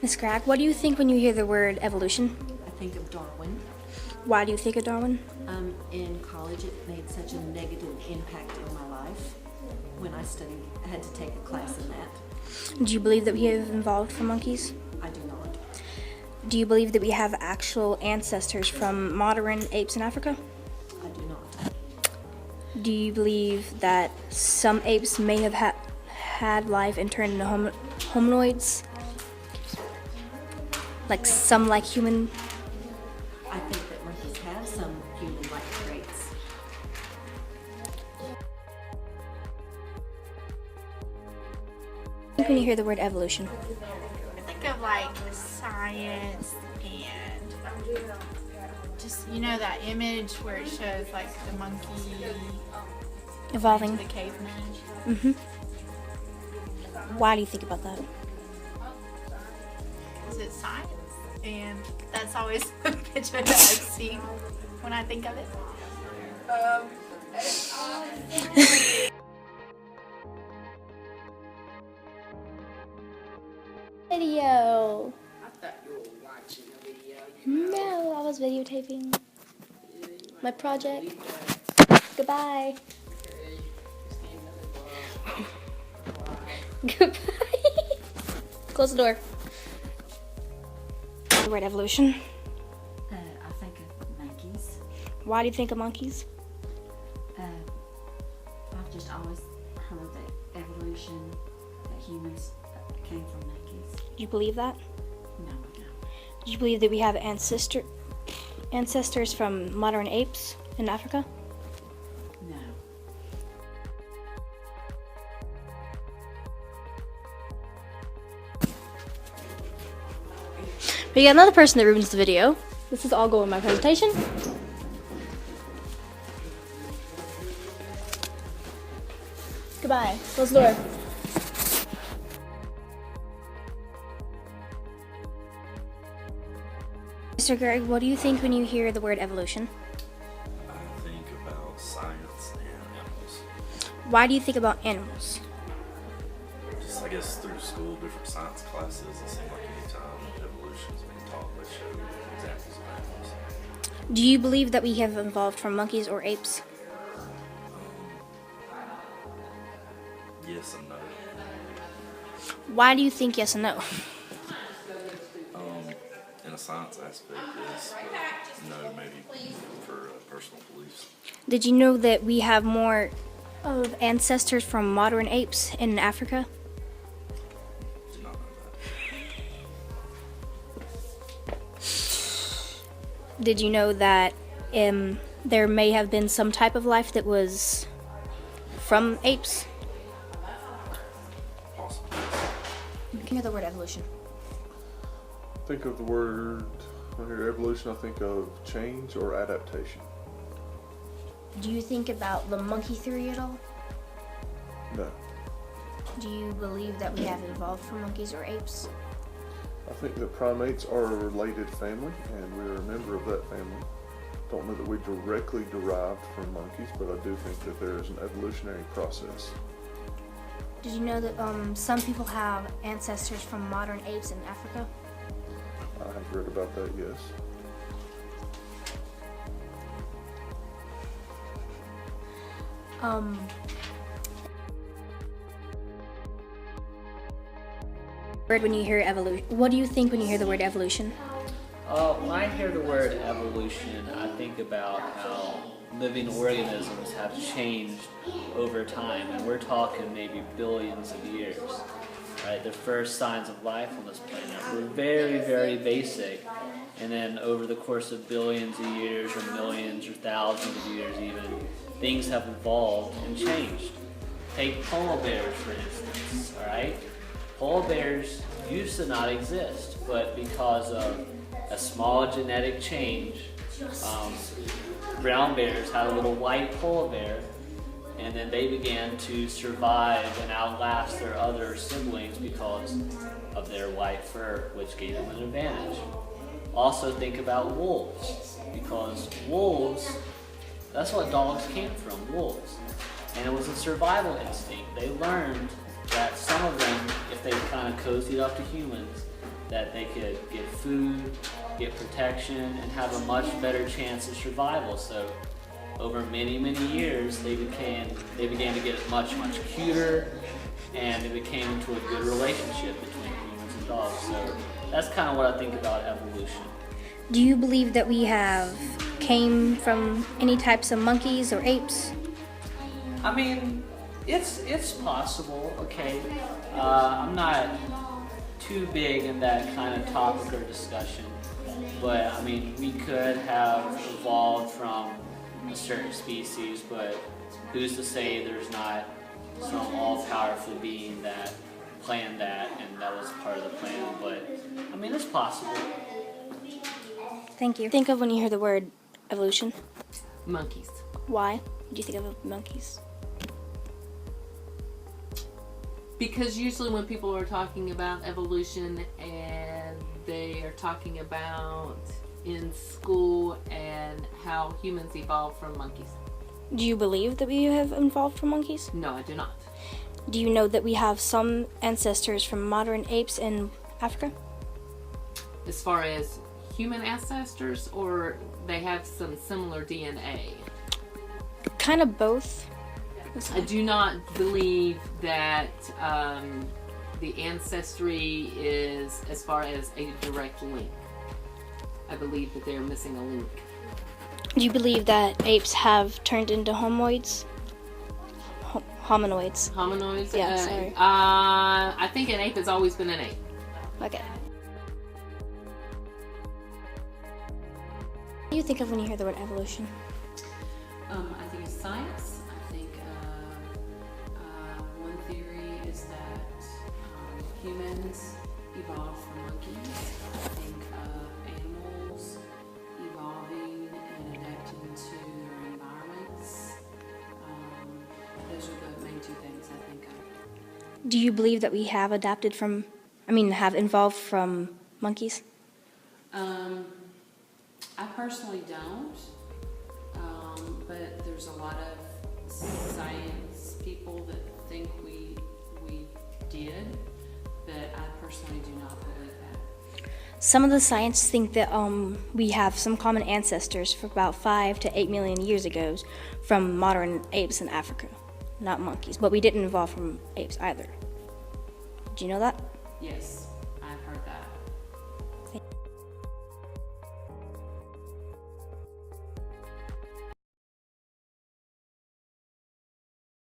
Miss Crack, what do you think when you hear the word evolution? I think of Darwin. Why do you think of Darwin? In college, it made such a negative impact on my life. When I studied, I had to take a class in that. Do you believe that we have evolved from monkeys? I do not. Do you believe that we have actual ancestors from modern apes in Africa? I do not. Do you believe that some apes may have had life and turned into hominoids? Like some like human? I think that monkeys have some human-like traits. When you hear the word evolution? I think of like science and just, you know, that image where it shows like the monkey Evolving. to the caveman. Mm-hmm. Why do you think about that? Because it's science, and that's always the picture that I see when I think of it. Video. I thought you were watching a video. No, I was videotaping my project. Goodbye. Goodbye. Close the door. The word evolution. I think of monkeys. Why do you think of monkeys? I've just always heard that evolution, that humans came from monkeys. Do you believe that? No, I don't. Do you believe that we have ancestors from modern apes in Africa? No. We got another person that ruins the video. This is all going in my presentation. Goodbye. Close the door. Mr. Greg, what do you think when you hear the word evolution? I think about science and animals. Why do you think about animals? Just, I guess, through school, different science classes, it seems like any time evolution is being taught, they show examples of animals. Do you believe that we have evolved from monkeys or apes? Yes and no. Why do you think yes and no? In a science aspect, yes, but no, maybe for personal beliefs. Did you know that we have more of ancestors from modern apes in Africa? Did not know that. Did you know that there may have been some type of life that was from apes? Possibly. You can hear the word evolution. Think of the word, when I hear evolution, I think of change or adaptation. Do you think about the monkey theory at all? No. Do you believe that we have evolved from monkeys or apes? I think that primates are a related family, and we're a member of that family. Don't know that we directly derived from monkeys, but I do think that there is an evolutionary process. Did you know that some people have ancestors from modern apes in Africa? I have read about that, yes. When you hear evolution, what do you think when you hear the word evolution? When I hear the word evolution, I think about how living organisms have changed over time, and we're talking maybe billions of years. Right? The first signs of life on this planet were very, very basic, and then over the course of billions of years, or millions, or thousands of years even, things have evolved and changed. Take polar bears, for instance. All right, polar bears used to not exist, but because of a small genetic change, brown bears had a little white polar bear, and then they began to survive and outlast their other siblings because of their white fur, which gave them an advantage. Also think about wolves, because wolves, that's what dogs came from, wolves. And it was a survival instinct. They learned that some of them, if they kind of cozied up to humans, that they could get food, get protection, and have a much better chance of survival. So over many, many years, they began to get much cuter, and it became into a good relationship between humans and dogs. So that's kind of what I think about evolution. Do you believe that we have came from any types of monkeys or apes? I mean, it's possible. Okay, I'm not too big in that kind of topic or discussion, but I mean, we could have evolved from a certain species, but who's to say there's not some all-powerful being that planned that and that was part of the plan? But I mean, it's possible. Thank you. Think of when you hear the word evolution. Monkeys. Why do you think of monkeys? Because usually when people are talking about evolution and they are talking about in school and how humans evolved from monkeys. Do you believe that we have evolved from monkeys? No, I do not. Do you know that we have some ancestors from modern apes in Africa? As far as human ancestors, or they have some similar DNA? Kind of both. I do not believe that the ancestry is as far as a direct link. I believe that they're missing a link. Do you believe that apes have turned into hominoids? Hominoids. Hominoids? Yeah, sorry. I think an ape has always been an ape. Okay. What do you think of when you hear the word evolution? I think it's science. I think one theory is that humans evolved from monkeys. I think animals evolving and adapting to their environments. Those are the main two things I think of. Do you believe that we have have evolved from monkeys? I personally don't, but there's a lot of science people that think we did, but I personally do not believe that. Some of the scientists think that we have some common ancestors for about 5 to 8 million years ago from modern apes in Africa, not monkeys. But we didn't evolve from apes either. Do you know that? Yes.